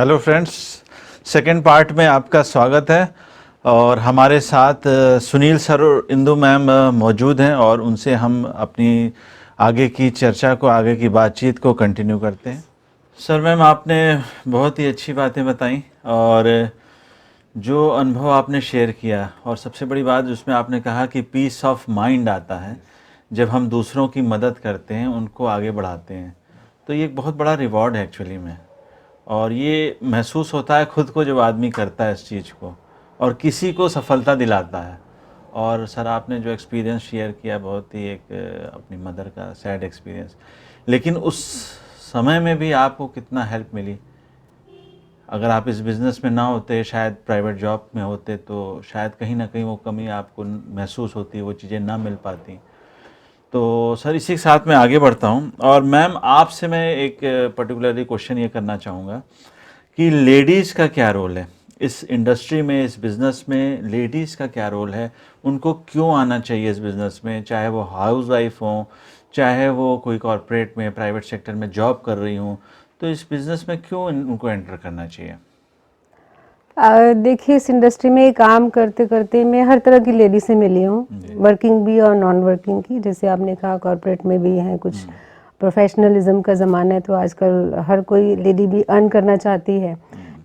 Hello friends, second part में आपका स्वागत है। और हमारे साथ सुनील सर और इंदु मैम मौजूद हैं और उनसे हम अपनी आगे की चर्चा को, आगे की बातचीत को कंटिन्यू करते हैं। सर मैम, आपने बहुत ही अच्छी बातें बताई और जो अनुभव आपने शेयर किया, और सबसे बड़ी बात उसमें आपने कहा कि पीस ऑफ माइंड आता है जब हम दूसरों की मदद करते हैं, उनको आगे बढ़ाते हैं। तो ये एक बहुत बड़ा रिवॉर्ड है एक्चुअली में, और ये महसूस होता है खुद को जब आदमी करता है इस चीज़ को और किसी को सफलता दिलाता है। और सर आपने जो एक्सपीरियंस शेयर किया, बहुत ही एक अपनी मदर का सैड एक्सपीरियंस, लेकिन उस समय में भी आपको कितना हेल्प मिली। अगर आप इस बिज़नेस में ना होते, शायद प्राइवेट जॉब में होते, तो शायद कहीं ना कहीं वो कमी आपको महसूस होती, वो चीज़ें ना मिल पाती। तो सर इसी के साथ मैं आगे बढ़ता हूँ, और मैम आपसे मैं एक पर्टिकुलरली क्वेश्चन ये करना चाहूँगा कि लेडीज़ का क्या रोल है इस इंडस्ट्री में, इस बिज़नेस में। लेडीज़ का क्या रोल है, उनको क्यों आना चाहिए इस बिज़नेस में, चाहे वो हाउस वाइफ हों, चाहे वो कोई कॉरपोरेट में, प्राइवेट सेक्टर में जॉब कर रही हूँ, तो इस बिज़नेस में क्यों उनको एंटर करना चाहिए? देखिए, इस इंडस्ट्री में काम करते करते मैं हर तरह की लेडी से मिली हूँ, वर्किंग भी और नॉन वर्किंग की। जैसे आपने कहा कॉरपोरेट में भी हैं कुछ, प्रोफेशनलिज्म का ज़माना है तो आजकल हर कोई लेडी भी अर्न करना चाहती है,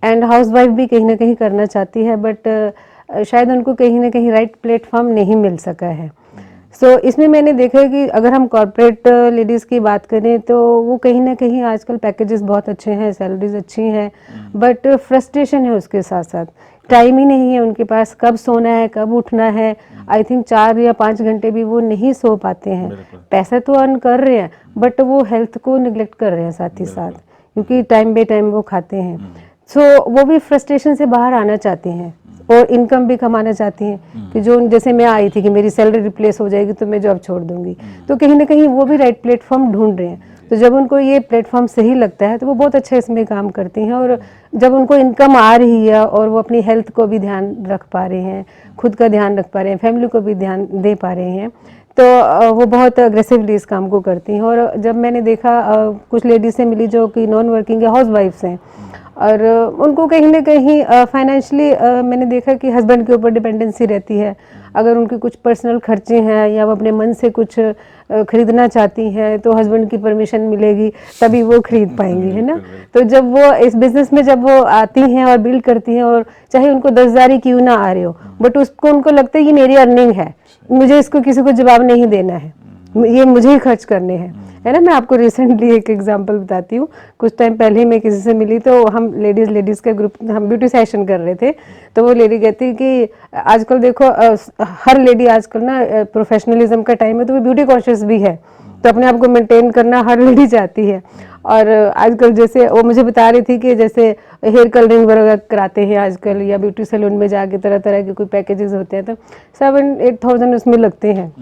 एंड हाउस वाइफ भी कहीं ना कहीं करना चाहती है, बट शायद उनको कहीं ना कहीं राइट प्लेटफॉर्म नहीं मिल सका है। इसमें मैंने देखा है कि अगर हम कॉरपोरेट लेडीज़ की बात करें तो वो कहीं ना कहीं आजकल पैकेजेस बहुत अच्छे हैं, सैलरीज अच्छी हैं, बट फ्रस्ट्रेशन है उसके साथ साथ। टाइम ही नहीं है उनके पास, कब सोना है कब उठना है। आई थिंक 4 या 5 घंटे भी वो नहीं सो पाते हैं। पैसा तो अर्न कर रहे हैं बट वो हेल्थ को निगलेक्ट कर रहे हैं साथ ही साथ, क्योंकि टाइम बे टाइम वो खाते हैं। वो भी फ्रस्ट्रेशन से बाहर आना चाहती हैं और इनकम भी कमाना चाहती हैं कि जो जैसे मैं आई थी कि मेरी सैलरी रिप्लेस हो जाएगी तो मैं जॉब छोड़ दूंगी, तो कहीं ना कहीं वो भी राइट प्लेटफॉर्म ढूंढ रहे हैं। तो जब उनको ये प्लेटफॉर्म सही लगता है तो वो बहुत अच्छा इसमें काम करती हैं, और जब उनको इनकम आ रही है और वो अपनी हेल्थ को भी ध्यान रख पा रहे हैं, खुद का ध्यान रख पा रहे हैं, फैमिली को भी ध्यान दे पा रहे हैं, तो वो बहुत अग्रेसिवली इस काम को करती हैं। और जब मैंने देखा कुछ लेडीज से मिली जो कि नॉन वर्किंग या हाउस वाइफ्स हैं, और उनको कहीं ना कहीं फाइनेंशियली मैंने देखा कि हस्बैंड के ऊपर डिपेंडेंसी रहती है। अगर उनके कुछ पर्सनल खर्चे हैं या वो अपने मन से कुछ खरीदना चाहती हैं तो हस्बैंड की परमिशन मिलेगी तभी वो खरीद पाएंगी, है ना। तो जब वो इस बिज़नेस में जब वो आती हैं और बिल्ड करती हैं, और चाहे उनको 10,000 ही क्यों ना आ रहे हो, बट उसको उनको लगता है ये मेरी अर्निंग है, मुझे इसको किसी को जवाब नहीं देना है, ये मुझे ही खर्च करने हैं, है ना। मैं आपको रिसेंटली एक एग्जांपल बताती हूँ। कुछ टाइम पहले मैं किसी से मिली तो हम लेडीज़ का ग्रुप, हम ब्यूटी सेशन कर रहे थे, तो वो लेडी कहती कि आजकल देखो हर लेडी आजकल ना प्रोफेशनलिज्म का टाइम है तो वो ब्यूटी कॉन्शियस भी है, तो अपने आप को मेंटेन करना हर लेडी चाहती है। और आजकल जैसे वो मुझे बता रही थी कि जैसे हेयर कलरिंग वगैरह कराते हैं आजकल, या ब्यूटी सैलून में जाके तरह तरह के कोई पैकेजेस होते हैं तो 7-8 thousand उसमें लगते हैं।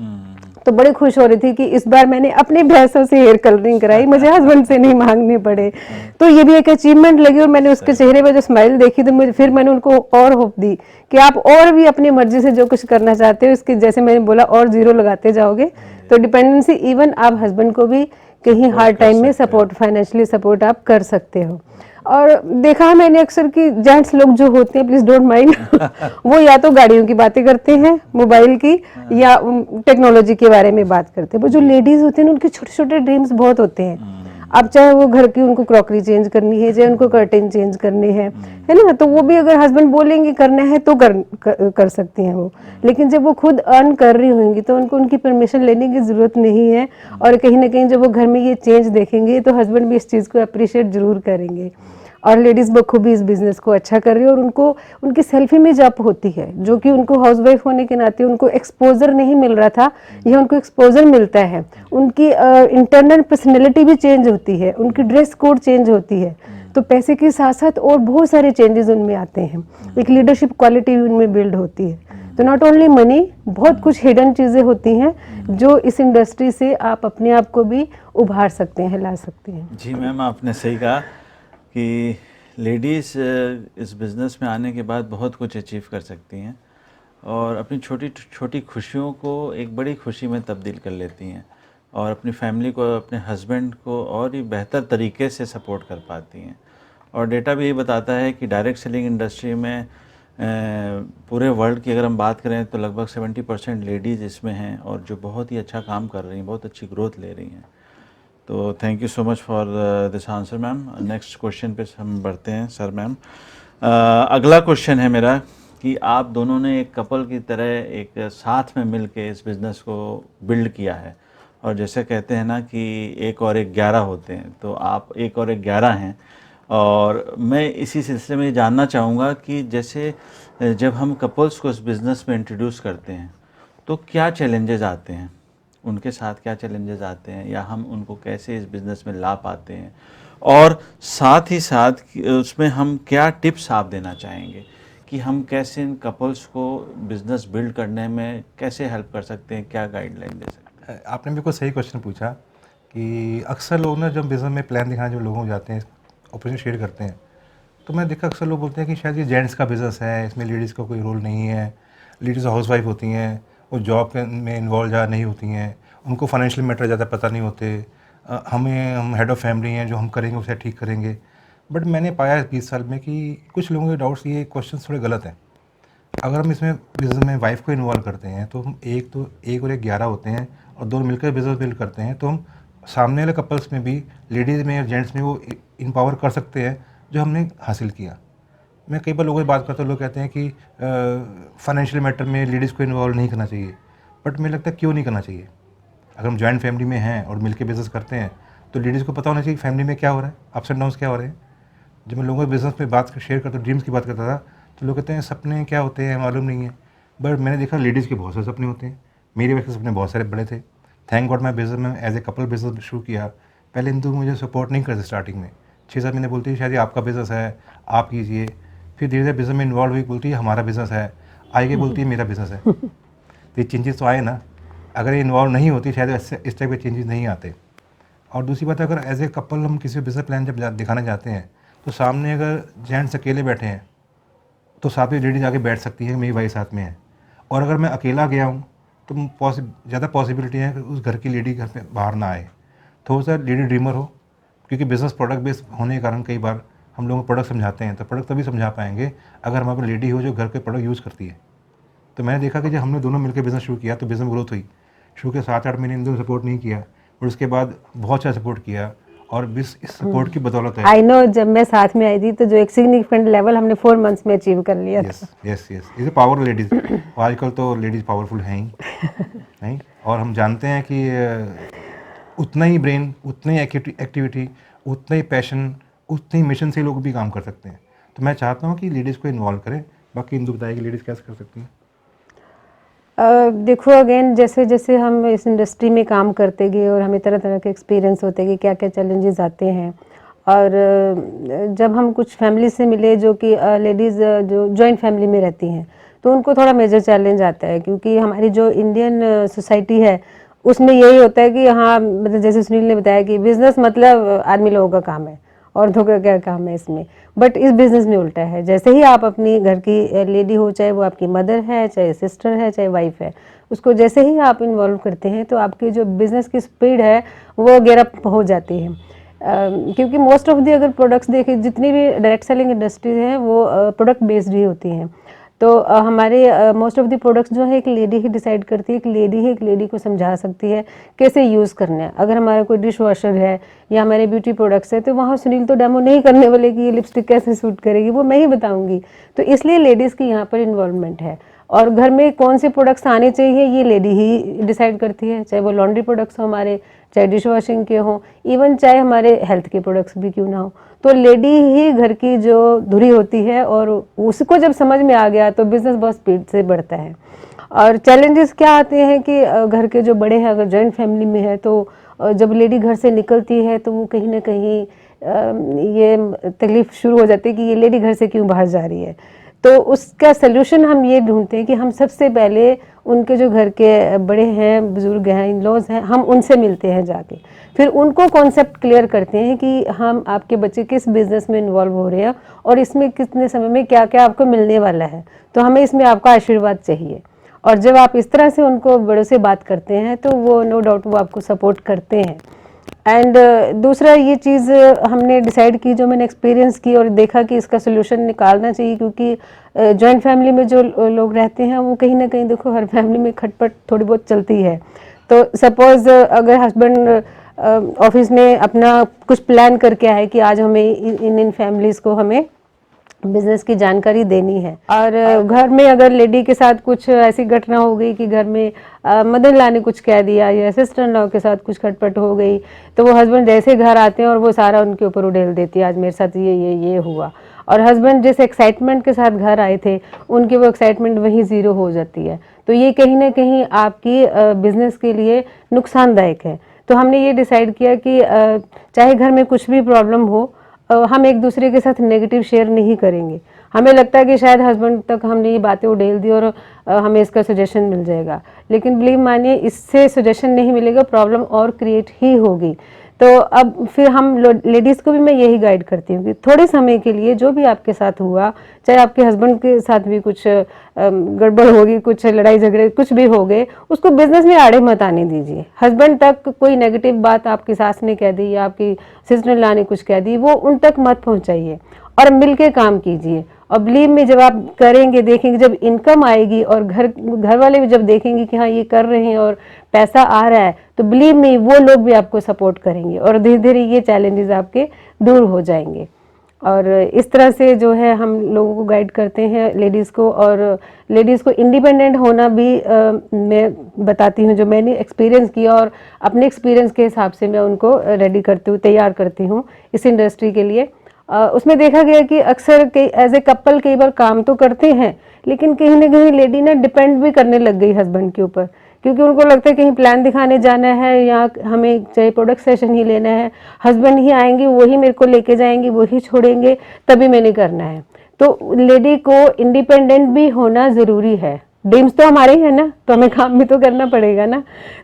तो बड़ी खुश हो रही थी कि इस बार मैंने अपने पैसों से हेयर कलरिंग कराई, मुझे हस्बैंड से नहीं मांगने पड़े। तो ये भी एक अचीवमेंट लगी, और मैंने उसके चेहरे पे जो स्माइल देखी तो फिर मैंने उनको और होप दी कि आप और भी अपनी मर्जी से जो कुछ करना चाहते हो, इसके जैसे मैंने बोला और जीरो लगाते जाओगे तो डिपेंडेंसी, इवन आप हस्बैंड को भी कहीं हार्ड टाइम में सपोर्ट, फाइनेंशियली सपोर्ट आप कर सकते हो। और देखा है मैंने अक्सर कि जेंट्स लोग जो होते हैं, प्लीज डोंट माइंड, वो या तो गाड़ियों की बातें करते हैं, मोबाइल की, या टेक्नोलॉजी के बारे में बात करते हैं। वो जो लेडीज होते हैं उनके छोटे छोटे ड्रीम्स बहुत होते हैं। अब चाहे वो घर की उनको क्रॉकरी चेंज करनी है, चाहे उनको कर्टेन चेंज करने हैं, है ना, तो वो भी अगर हस्बैंड बोलेंगे करना है तो कर सकती हैं वो। लेकिन जब वो खुद अर्न कर रही होंगी तो उनको उनकी परमिशन लेने की जरूरत नहीं है, और कहीं ना कहीं जब वो घर में ये चेंज देखेंगे तो हस्बैंड भी इस चीज़ को अप्रिशिएट जरूर करेंगे। और लेडीज़ बखूबी इस बिज़नेस को अच्छा कर रही है, और उनको उनकी सेल्फ इमेज अप होती है, जो कि उनको हाउसवाइफ होने के नाते उनको एक्सपोजर नहीं मिल रहा था, यह उनको एक्सपोजर मिलता है। उनकी इंटरनल पर्सनैलिटी भी चेंज होती है, उनकी ड्रेस कोड चेंज होती है, तो पैसे के साथ साथ और बहुत सारे चेंजेस उनमें आते हैं, एक लीडरशिप क्वालिटी भी उनमें बिल्ड होती है। तो नॉट ओनली मनी, बहुत कुछ हिडन चीज़ें होती हैं जो इस इंडस्ट्री से आप अपने आप को भी उभार सकते हैं, ला सकते हैं। जी मैम, आपने सही कहा कि लेडीज़ इस बिज़नेस में आने के बाद बहुत कुछ अचीव कर सकती हैं और अपनी छोटी छोटी खुशियों को एक बड़ी खुशी में तब्दील कर लेती हैं, और अपनी फैमिली को, अपने हस्बैंड को और भी बेहतर तरीके से सपोर्ट कर पाती हैं। और डेटा भी यही बताता है कि डायरेक्ट सेलिंग इंडस्ट्री में पूरे वर्ल्ड की अगर हम बात करें तो लगभग 70% लेडीज़ इसमें हैं और जो बहुत ही अच्छा काम कर रही हैं, बहुत अच्छी ग्रोथ ले रही हैं। तो thank you so much for this answer ma'am. Next question पे हम बढ़ते हैं सर मैम। अगला क्वेश्चन है मेरा कि आप दोनों ने एक कपल की तरह एक साथ में मिल के इस बिज़नेस को बिल्ड किया है, और जैसे कहते हैं ना कि 1 और 1 11 होते हैं, तो आप 1 और 1 11 हैं। और मैं इसी सिलसिले में जानना चाहूँगा कि जैसे जब हम कपल्स को इस बिज़नेस में इंट्रोड्यूस करते हैं तो क्या चैलेंजेस आते हैं, उनके साथ क्या चैलेंजेस आते हैं, या हम उनको कैसे इस बिज़नेस में ला पाते हैं, और साथ ही साथ उसमें हम क्या टिप्स आप देना चाहेंगे कि हम कैसे इन कपल्स को बिज़नेस बिल्ड करने में कैसे हेल्प कर सकते हैं, क्या गाइडलाइन दे सकते हैं? आपने बिल्कुल सही क्वेश्चन पूछा कि अक्सर लोग ना जब बिज़नेस में प्लान दिखाने जब लोगों को जाते हैं, ऑपरेशन शेयर करते हैं, तो मैं देखा अक्सर लोग बोलते हैं कि शायद ये जेंट्स का बिज़नेस है, इसमें लेडीज़ का कोई रोल नहीं है, लेडीज़ हाउस वाइफ होती हैं, वो जॉब में इन्वॉल्व ज़्यादा नहीं होती हैं, उनको फाइनेंशियल मैटर ज़्यादा पता नहीं होते, हम हेड ऑफ़ फैमिली हैं, जो हम करेंगे उसे ठीक करेंगे। बट मैंने पाया है 20 साल में कि कुछ लोगों के डाउट्स, ये क्वेश्चन थोड़े गलत हैं। अगर हम इसमें बिज़नेस में वाइफ को इन्वॉल्व करते हैं तो हम 1 और 1 11 होते हैं और दोनों मिलकर बिज़नेस बिल्ड करते हैं, तो हम सामने वाले कपल्स में भी, लेडीज़ में और जेंट्स में वो इम्पावर कर सकते हैं जो हमने हासिल किया। मैं कई बार लोगों से बात करता हूँ, लोग कहते हैं कि फाइनेंशियल मैटर में लेडीज़ को इन्वॉल्व नहीं करना चाहिए, बट मुझे लगता है क्यों नहीं करना चाहिए। अगर हम जॉइंट फैमिली में हैं और मिलकर बिज़नेस करते हैं तो लेडीज़ को पता होना चाहिए फैमिली में क्या हो रहा है, अप्स एंड डाउन्स क्या हो रहे हैं। जब मैं लोगों के बिज़नेस में बात शेयर करता हूँ, ड्रीम्स की बात करता था, तो लोग कहते हैं सपने क्या होते हैं मालूम नहीं है, बट मैंने देखा लेडीज़ के बहुत सारे सपने होते हैं। मेरे वैसे सपने बहुत सारे बड़े थे। थैंक गॉड मैं बिज़नेस में एज ए कपल बिज़नेस शुरू किया। पहले इंदु मुझे सपोर्ट नहीं करते स्टार्टिंग में, 6-7 महीने बोलती है शायद ये आपका बिज़नेस है, आप कीजिए। फिर धीरे धीरे बिज़नेस में इन्वॉल्व हुई, बोलती है हमारा बिज़नेस है, आगे बोलती है मेरा बिज़नेस है। तो ये चेंजेस तो आए ना, अगर ये इन्वॉल्व नहीं होती शायद इस टाइप के चेंजेस नहीं आते। और दूसरी बात, अगर एज ए कपल हम किसी बिज़नेस प्लान जब दिखाने जाते हैं तो सामने अगर जेंट्स अकेले बैठे हैं तो साथ में लेडीज़ आके बैठ सकती है, मेरी वाइफ साथ में है। और अगर मैं अकेला गया हूँ तो ज़्यादा पॉसिबिलिटी है कि उस घर की लेडी घर पे बाहर ना आए। थोड़ा सा लेडी ड्रीमर हो, क्योंकि बिज़नेस प्रोडक्ट बेस्ड होने के कारण कई बार हम लोगों को प्रोडक्ट समझाते हैं, तो प्रोडक्ट तभी समझा पाएंगे अगर हमारे पास लेडी हो जो घर के प्रोडक्ट यूज़ करती है। तो मैंने देखा कि जब हमने दोनों मिलकर बिज़नेस शुरू किया तो बिज़नेस ग्रोथ हुई। शुरू के 7-8 महीने इन दोनों सपोर्ट नहीं किया, और उसके बाद बहुत अच्छा सपोर्ट किया, और इस सपोर्ट की बदौलत है। आई नो, जब मैं साथ में आई थी तो जो एक सिग्निफिकेंट लेवल हमने 4 मंथ्स में अचीव कर लिया था। Yes is power ladies. आजकल तो लेडीज़ पावरफुल हैं ही नहीं, और हम जानते हैं कि उतना ही ब्रेन, उतनी एक्टिविटी, उतना ही पैशन, उतने ही मिशन से लोग भी काम कर सकते हैं। तो मैं चाहता हूँ कि लेडीज़ को इन्वॉल्व करें। बाकी इंदु बताएगी लेडीज़ कैसे कर सकती हैं। देखो अगेन, जैसे जैसे हम इस इंडस्ट्री में काम करते गए और हमें तरह तरह के एक्सपीरियंस होते गए, क्या क्या चैलेंजेस आते हैं। और जब हम कुछ फैमिली से मिले जो कि लेडीज़ जो जॉइंट फैमिली में रहती हैं, तो उनको थोड़ा मेजर चैलेंज आता है, क्योंकि हमारी जो इंडियन सोसाइटी है उसमें यही होता है कि हाँ, मतलब जैसे सुनील ने बताया कि बिज़नेस मतलब आदमी लोगों का काम है, औरतों का क्या काम है इसमें। बट इस बिज़नेस में उल्टा है, जैसे ही आप अपनी घर की लेडी हो, चाहे वो आपकी मदर है, चाहे सिस्टर है, चाहे वाइफ है, उसको जैसे ही आप इन्वॉल्व करते हैं तो आपकी जो बिज़नेस की स्पीड है वो गिरफ्त हो जाती है। क्योंकि मोस्ट ऑफ दी अगर प्रोडक्ट्स देखें, जितनी भी डायरेक्ट सेलिंग इंडस्ट्रीज हैं वो प्रोडक्ट बेस्ड ही होती हैं। तो हमारे मोस्ट ऑफ द प्रोडक्ट्स जो है एक लेडी ही डिसाइड करती है, एक लेडी ही एक लेडी को समझा सकती है कैसे यूज़ करना है। अगर हमारा कोई डिश वॉशर है या हमारे ब्यूटी प्रोडक्ट्स है तो वहाँ सुनील तो डेमो नहीं करने वाले कि ये लिपस्टिक कैसे सूट करेगी, वो मैं ही बताऊंगी। तो इसलिए लेडीज़ की यहाँ पर इन्वॉल्वमेंट है। और घर में कौन से प्रोडक्ट्स आने चाहिए ये लेडी ही डिसाइड करती है, चाहे वो लॉन्ड्री प्रोडक्ट्स हो हमारे, चाहे डिश वॉशिंग के हों, इवन चाहे हमारे हेल्थ के प्रोडक्ट्स भी क्यों ना हो। तो लेडी ही घर की जो धुरी होती है, और उसको जब समझ में आ गया तो बिज़नेस बहुत स्पीड से बढ़ता है। और चैलेंजेस क्या आते हैं कि घर के जो बड़े हैं, अगर जॉइंट फैमिली में है तो जब लेडी घर से निकलती है तो वो कहीं ना कहीं ये तकलीफ शुरू हो जाती है कि ये लेडी घर से क्यों बाहर जा रही है। तो उसका सलूशन हम ये ढूंढते हैं कि हम सबसे पहले उनके जो घर के बड़े हैं, बुजुर्ग हैं, इन लॉज हैं, हम उनसे मिलते हैं जाके, फिर उनको कॉन्सेप्ट क्लियर करते हैं कि हम आपके बच्चे किस बिज़नेस में इन्वॉल्व हो रहे हैं और इसमें कितने समय में क्या क्या आपको मिलने वाला है, तो हमें इसमें आपका आशीर्वाद चाहिए। और जब आप इस तरह से उनको बड़ों से बात करते हैं तो वो नो डाउट वो आपको सपोर्ट करते हैं। एंड दूसरा ये चीज़ हमने डिसाइड की, जो मैंने एक्सपीरियंस की और देखा कि इसका सोल्यूशन निकालना चाहिए, क्योंकि जॉइंट फैमिली में जो लोग रहते हैं वो कहीं ना कहीं, देखो हर फैमिली में खटपट थोड़ी बहुत चलती है। तो सपोज अगर हस्बैंड ऑफिस में अपना कुछ प्लान करके आए कि आज हमें इन फैमिलीज़ को हमें बिजनेस की जानकारी देनी है, और घर में अगर लेडी के साथ कुछ ऐसी घटना हो गई कि घर में मदर ला ने कुछ कह दिया या सिस्टर इन लॉ के साथ कुछ खटपट हो गई, तो वो हस्बैंड जैसे घर आते हैं और वो सारा उनके ऊपर उड़ेल देती है, आज मेरे साथ ये हुआ। और हस्बैंड जिस एक्साइटमेंट के साथ घर आए थे, उनकी वो एक्साइटमेंट वहीं ज़ीरो हो जाती है। तो ये कहीं ना कहीं आपकी बिजनेस के लिए नुकसानदायक है। तो हमने ये डिसाइड किया कि चाहे घर में कुछ भी प्रॉब्लम हो, हम एक दूसरे के साथ नेगेटिव शेयर नहीं करेंगे। हमें लगता है कि शायद हस्बैंड तक हमने ये बातें उड़ेल दी और हमें इसका सजेशन मिल जाएगा, लेकिन बिलीव मानिए इससे सजेशन नहीं मिलेगा, प्रॉब्लम और क्रिएट ही होगी। तो अब फिर हम लेडीज़ को भी मैं यही गाइड करती हूँ कि थोड़े समय के लिए जो भी आपके साथ हुआ, चाहे आपके हस्बैंड के साथ भी कुछ गड़बड़ होगी, कुछ लड़ाई झगड़े कुछ भी हो गए, उसको बिजनेस में आड़े मत आने दीजिए। हस्बैंड तक कोई नेगेटिव बात आपकी सास ने कह दी या आपकी सिस्टर इन लॉ ने कुछ कह दी, वो उन तक मत पहुँचाइए और मिलके काम कीजिए। और बिलीव में जब आप करेंगे, देखेंगे, जब इनकम आएगी और घर वाले भी जब देखेंगे कि हाँ ये कर रहे हैं और पैसा आ रहा है, तो बिलीव में वो लोग भी आपको सपोर्ट करेंगे और धीरे धीरे ये चैलेंजेस आपके दूर हो जाएंगे। और इस तरह से जो है हम लोगों को गाइड करते हैं लेडीज़ को, और लेडीज़ को इंडिपेंडेंट होना भी मैं बताती हूँ, जो मैंने एक्सपीरियंस किया और अपने एक्सपीरियंस के हिसाब से मैं उनको रेडी करती हूँ, तैयार करती हूँ इस इंडस्ट्री के लिए। उसमें देखा गया कि अक्सर एज ए कपल कई बार काम तो करते हैं, लेकिन कहीं ना कहीं लेडी ना डिपेंड भी करने लग गई हस्बैंड के ऊपर, क्योंकि उनको लगता है कहीं प्लान दिखाने जाना है या हमें चाहे प्रोडक्ट सेशन ही लेना है, हस्बैंड ही आएंगे, वही मेरे को लेके जाएंगे, वही छोड़ेंगे, तभी मैंने करना है। तो लेडी को इंडिपेंडेंट भी होना ज़रूरी है। ड्रीम्स तो हमारे ही है ना, तो हमें काम भी तो करना पड़ेगा ना।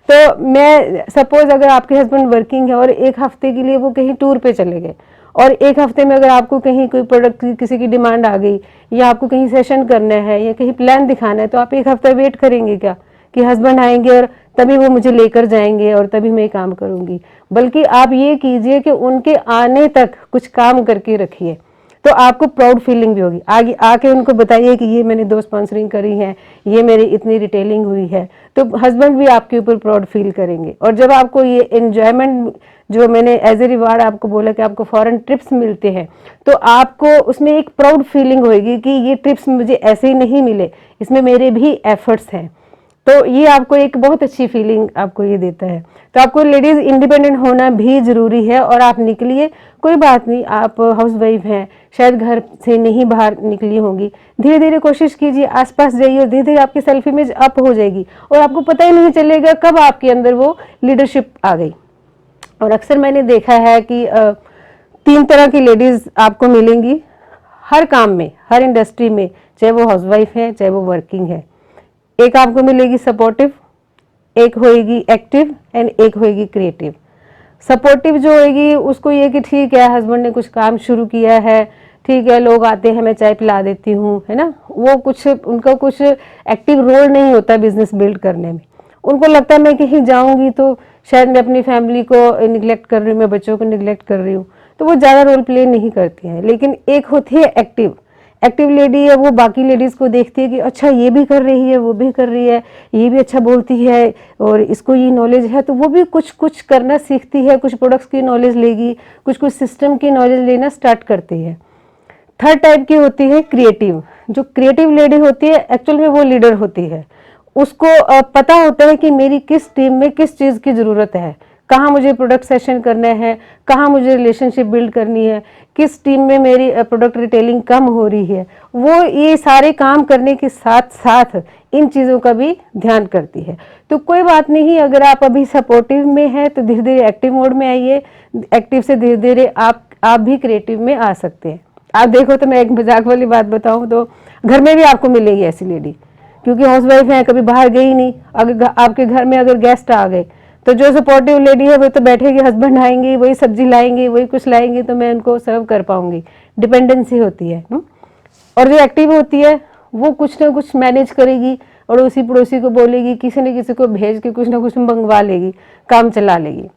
तो मैं सपोज अगर आपके हस्बैंड वर्किंग है और एक हफ्ते के लिए वो कहीं टूर पे चले गए, और एक हफ्ते में अगर आपको कहीं कोई प्रोडक्ट की किसी की डिमांड आ गई या आपको कहीं सेशन करना है या कहीं प्लान दिखाना है, तो आप एक हफ्ता वेट करेंगे क्या कि हस्बैंड आएंगे और तभी वो मुझे लेकर जाएंगे और तभी मैं काम करूंगी? बल्कि आप ये कीजिए कि उनके आने तक कुछ काम करके रखिए, तो आपको प्राउड फीलिंग भी होगी। आगे आके उनको बताइए कि ये मैंने 2 स्पॉन्सरिंग करी है, ये मेरी इतनी रिटेलिंग हुई है, तो हस्बैंड भी आपके ऊपर प्राउड फील करेंगे। और जब आपको ये एंजॉयमेंट, जो मैंने एज ए रिवार्ड आपको बोला कि आपको फॉरेन ट्रिप्स मिलते हैं, तो आपको उसमें एक प्राउड फीलिंग होगी कि ये ट्रिप्स मुझे ऐसे ही नहीं मिले, इसमें मेरे भी एफर्ट्स हैं। तो ये आपको एक बहुत अच्छी फीलिंग आपको ये देता है। तो आपको लेडीज इंडिपेंडेंट होना भी ज़रूरी है। और आप निकलिए, कोई बात नहीं, आप हाउस वाइफ हैं, शायद घर से नहीं बाहर निकली होंगी, धीरे धीरे कोशिश कीजिए, आसपास जाइए, और धीरे धीरे आपकी सेल्फ इमेज अप हो जाएगी और आपको पता ही नहीं चलेगा कब आपके अंदर वो लीडरशिप आ गई। और अक्सर मैंने देखा है कि 3 तरह की लेडीज़ आपको मिलेंगी हर काम में, हर इंडस्ट्री में, चाहे वो हाउसवाइफ है चाहे वो वर्किंग है। एक आपको मिलेगी सपोर्टिव, एक होएगी एक्टिव एंड एक होएगी क्रिएटिव। सपोर्टिव जो होएगी उसको ये कि ठीक है, हस्बैंड ने कुछ काम शुरू किया है, ठीक है, लोग आते हैं, मैं चाय पिला देती हूँ, है ना, वो कुछ उनका कुछ एक्टिव रोल नहीं होता बिजनेस बिल्ड करने में। उनको लगता है मैं कहीं जाऊंगी तो शायद मैं अपनी फैमिली को निगलेक्ट कर रही हूँ, मैं बच्चों को निगलेक्ट कर रही हूँ, तो वो ज़्यादा रोल प्ले नहीं करती हैं। लेकिन एक होती है एक्टिव, एक्टिव लेडी है, वो बाकी लेडीज़ को देखती है कि अच्छा ये भी कर रही है, वो भी कर रही है, ये भी अच्छा बोलती है और इसको ये नॉलेज है, तो वो भी कुछ कुछ करना सीखती है, कुछ प्रोडक्ट्स की नॉलेज लेगी, कुछ कुछ सिस्टम की नॉलेज लेना स्टार्ट करती है। थर्ड टाइप की होती है क्रिएटिव। जो क्रिएटिव लेडी होती है एक्चुअल में वो लीडर होती है, उसको पता होता है कि मेरी किस टीम में किस चीज़ की ज़रूरत है, कहाँ मुझे प्रोडक्ट सेशन करना है, कहाँ मुझे रिलेशनशिप बिल्ड करनी है, किस टीम में मेरी प्रोडक्ट रिटेलिंग कम हो रही है। वो ये सारे काम करने के साथ साथ इन चीज़ों का भी ध्यान करती है। तो कोई बात नहीं, अगर आप अभी सपोर्टिव में हैं तो धीरे धीरे एक्टिव मोड में आइए, एक्टिव से धीरे धीरे आप भी क्रिएटिव में आ सकते हैं। आप देखो तो मैं एक मजाक वाली बात बताऊं तो घर में भी आपको मिलेगी ऐसी लेडी, क्योंकि हाउसवाइफ है, कभी बाहर गई नहीं, अगर आपके घर में अगर गेस्ट आ गए तो जो सपोर्टिव लेडी है वो तो बैठेगी, हस्बैंड आएंगे, वही सब्जी लाएंगे, वही कुछ लाएंगे, तो मैं उनको सर्व कर पाऊंगी। डिपेंडेंसी होती है। और जो एक्टिव होती है वो कुछ ना कुछ मैनेज करेगी, अड़ोसी पड़ोसी को बोलेगी, किसी न किसी को भेज के कुछ ना कुछ मंगवा लेगी, काम चला लेगी।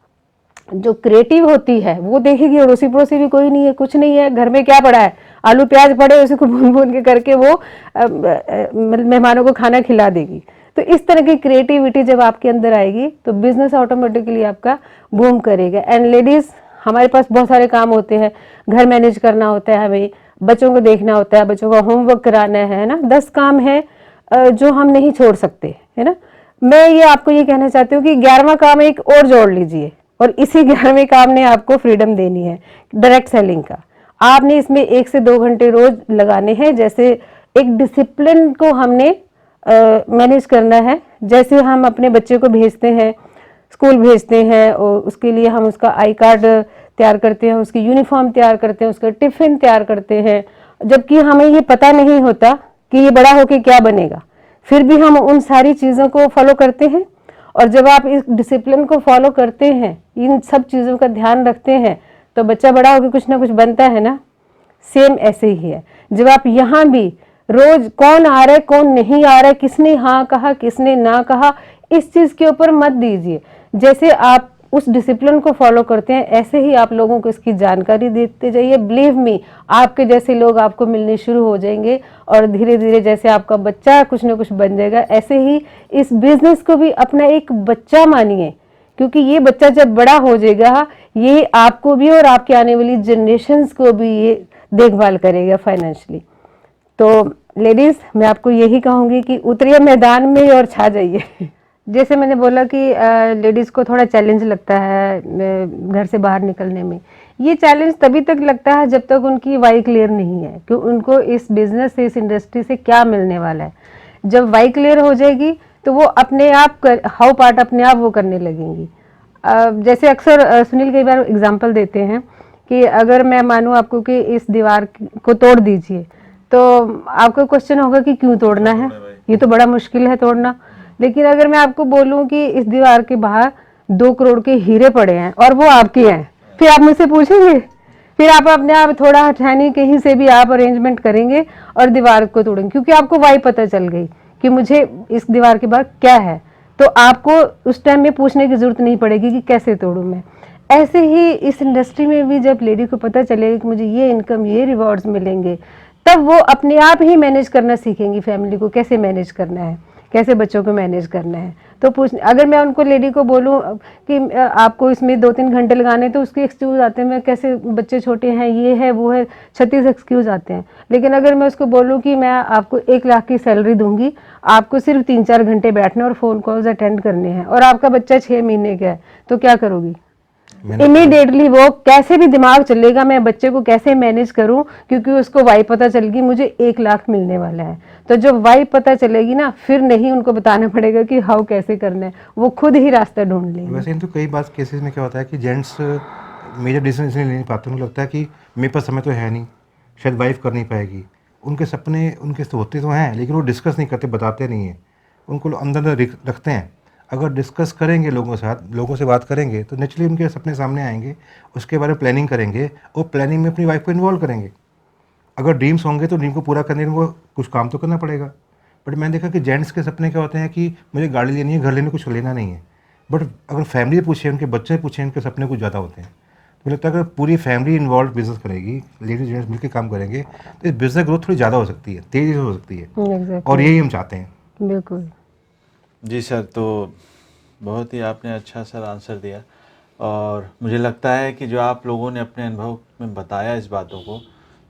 जो क्रिएटिव होती है वो देखेगी, अड़ोसी पड़ोसी भी कोई नहीं है, कुछ नहीं है, घर में क्या पड़ा है, आलू प्याज पड़े, उसी को भून भून के करके वो मेहमानों को खाना खिला देगी। तो इस तरह की क्रिएटिविटी जब आपके अंदर आएगी तो बिजनेस ऑटोमेटिकली आपका बूम करेगा। एंड लेडीज, हमारे पास बहुत सारे काम होते हैं, घर मैनेज करना होता है, हमें बच्चों को देखना होता है, बच्चों का होमवर्क कराना है ना, 10 काम है जो हम नहीं छोड़ सकते, है ना। मैं ये आपको ये कहना चाहती हूँ कि 11वां काम एक और जोड़ लीजिए, और इसी 11वें काम ने आपको फ्रीडम देनी है, डायरेक्ट सेलिंग का। आपने इसमें 1 से 2 घंटे रोज लगाने हैं। जैसे एक डिसिप्लिन को हमने मैनेज करना है। जैसे हम अपने बच्चे को भेजते हैं, स्कूल भेजते हैं, और उसके लिए हम उसका आई कार्ड तैयार करते हैं, उसकी यूनिफॉर्म तैयार करते हैं, उसका टिफिन तैयार करते हैं, जबकि हमें ये पता नहीं होता कि ये बड़ा होके क्या बनेगा, फिर भी हम उन सारी चीज़ों को फॉलो करते हैं। और जब आप इस डिसिप्लिन को फॉलो करते हैं, इन सब चीज़ों का ध्यान रखते हैं, तो बच्चा बड़ा होकर कुछ ना कुछ बनता है ना। सेम ऐसे ही है, जब आप यहाँ भी रोज कौन आ रहा है कौन नहीं आ रहा है, किसने हाँ कहा किसने ना कहा, इस चीज़ के ऊपर मत दीजिए। जैसे आप उस डिसिप्लिन को फॉलो करते हैं, ऐसे ही आप लोगों को इसकी जानकारी देते जाइए। बिलीव मी, आपके जैसे लोग आपको मिलने शुरू हो जाएंगे, और धीरे धीरे जैसे आपका बच्चा कुछ ना कुछ बन जाएगा, ऐसे ही इस बिजनेस को भी अपना एक बच्चा मानिए, क्योंकि ये बच्चा जब बड़ा हो जाएगा, ये आपको भी और आपके आने वाली जनरेशन्स को भी ये देखभाल करेगा फाइनेंशियली। तो लेडीज, मैं आपको यही कहूँगी कि उतरिए मैदान में और छा जाइए। जैसे मैंने बोला कि लेडीज़ को थोड़ा चैलेंज लगता है घर से बाहर निकलने में। ये चैलेंज तभी तक लगता है जब तक उनकी वाई क्लियर नहीं है कि उनको इस बिज़नेस से, इस इंडस्ट्री से क्या मिलने वाला है। जब वाई क्लियर हो जाएगी तो वो अपने आप हाउ पार्ट अपने आप वो करने लगेंगी। जैसे अक्सर सुनील कई बार एग्जांपल देते हैं कि अगर मैं मानूँ आपको कि इस दीवार को तोड़ दीजिए, तो आपका क्वेश्चन होगा कि क्यों तोड़ना है, ये तो बड़ा मुश्किल है तोड़ना। लेकिन अगर मैं आपको बोलूं कि इस दीवार के बाहर 2 करोड़ के हीरे पड़े हैं और वो आपके हैं, फिर आप मुझसे पूछेंगे? फिर आप अपने आप थोड़ा हठानी कहीं से भी आप अरेंजमेंट करेंगे और दीवार को तोड़ेंगे, क्योंकि आपको वाई पता चल गई कि मुझे इस दीवार के बाहर क्या है। तो आपको उस टाइम में पूछने की जरूरत नहीं पड़ेगी कि कैसे तोड़ूं मैं। ऐसे ही इस इंडस्ट्री में भी जब लेडी को पता चलेगा कि मुझे ये इनकम, ये रिवॉर्ड्स मिलेंगे, तब वो अपने आप ही मैनेज करना सीखेंगी। फैमिली को कैसे मैनेज करना है, कैसे बच्चों को मैनेज करना है। तो अगर मैं उनको लेडी को बोलूं कि आपको इसमें 2-3 घंटे लगाने, तो उसके एक्सक्यूज आते हैं, मैं कैसे, बच्चे छोटे हैं, ये है वो है, 36 एक्सक्यूज आते हैं। लेकिन अगर मैं उसको बोलूं कि मैं आपको 1 लाख की सैलरी दूंगी, आपको सिर्फ 3-4 घंटे बैठने और फ़ोन कॉल्स अटेंड करने हैं, और आपका बच्चा 6 महीने का है, तो क्या करोगी? इमीडिएटली वो कैसे भी दिमाग चलेगा, मैं बच्चे को कैसे मैनेज करूं, क्योंकि उसको वाई पता चल गई मुझे 1 लाख मिलने वाला है। तो जब वाई पता चलेगी ना, फिर नहीं उनको बताना पड़ेगा कि हाउ कैसे करना है, वो खुद ही रास्ता ढूंढ लेंगे। वैसे तो कई बार केसेस में क्या होता है कि जेंट्स मेजर डिसीजन इसलिए ले नहीं पाते, उनको लगता है कि मेरे पास समय तो है नहीं, शायद वाइफ कर नहीं पाएगी। उनके सपने उनके होते तो हैं, लेकिन वो डिस्कस नहीं करते, बताते नहीं हैं, उनको अंदर रखते हैं। अगर डिस्कस करेंगे लोगों के साथ, लोगों से बात करेंगे, तो नेचुरली उनके सपने सामने आएंगे, उसके बारे में प्लानिंग करेंगे, और प्लानिंग में अपनी वाइफ को इन्वॉल्व करेंगे। अगर ड्रीम्स होंगे तो ड्रीम को पूरा करने में कुछ काम तो करना पड़ेगा। बट मैंने देखा कि जेंट्स के सपने क्या होते हैं कि मुझे गाड़ी लेनी है, घर लेने कुछ लेना नहीं है। बट अगर फैमिली पूछे, उनके बच्चे पूछे, उनके सपने कुछ ज़्यादा होते हैं। तो मुझे लगता है अगर पूरी फैमिली इन्वॉल्व बिजनेस करेगी, लेडीज जेंट्स मिलकर काम करेंगे, तो इस बिजनेस ग्रोथ थोड़ी ज़्यादा हो सकती है, तेज़ी से हो सकती है। Exactly. और यही हम चाहते हैं। बिल्कुल जी सर, तो बहुत ही आपने अच्छा सर आंसर दिया, और मुझे लगता है कि जो आप लोगों ने अपने अनुभव में बताया इस बातों को,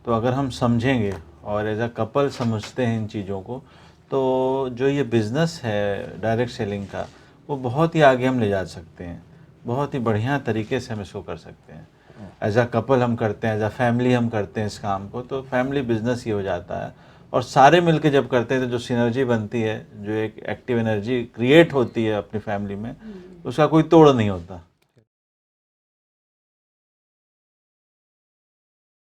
तो अगर हम समझेंगे और एज अ कपल समझते हैं इन चीज़ों को, तो जो ये बिज़नेस है डायरेक्ट सेलिंग का, वो बहुत ही आगे हम ले जा सकते हैं, बहुत ही बढ़िया तरीके से हम इसको कर सकते हैं। एज अ कपल हम करते हैं, एज अ फैमिली हम करते हैं इस काम को, तो फैमिली बिजनेस ही हो जाता है। और सारे मिलके जब करते हैं तो जो सिनर्जी बनती है, जो एक एक्टिव एनर्जी क्रिएट होती है अपनी फैमिली में, उसका कोई तोड़ नहीं होता।